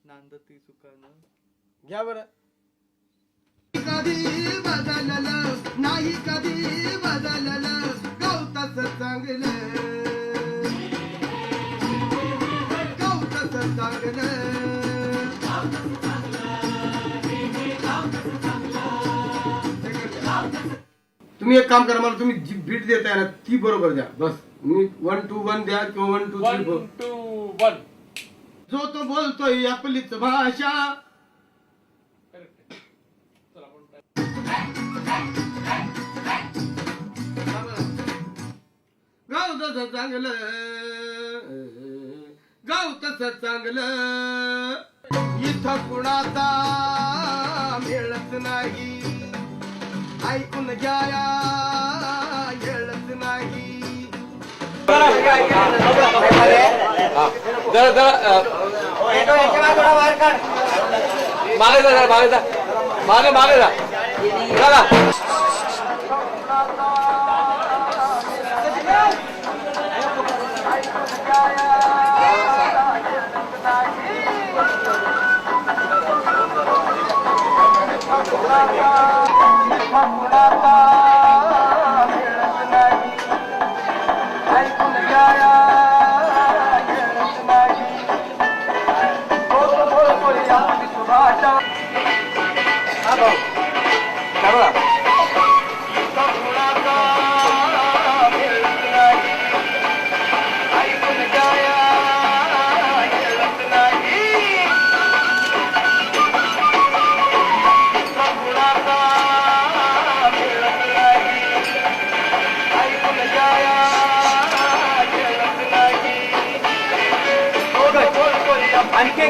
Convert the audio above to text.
नांदती सुखानं. घ्या बरं. कधी बदललं नाही, कधी बदललं गवताच चांगलं, गवताच चांगलं. तुम्ही एक काम करा, मला तुम्ही जी बीट देताय ना ती बरोबर द्या बस. मी 1 2 1 द्या किंवा 1 2 3 4. 1 2 1. जो तो बोलतोय आपलीच भाषा, गाव तसं चांगलं, गाव तसं चांगलं. इथं कुणाचा मिळत नाही, ऐकून घ्या येळच नाही. मागे जा, मागे जा, मागे मागे जा. आणखी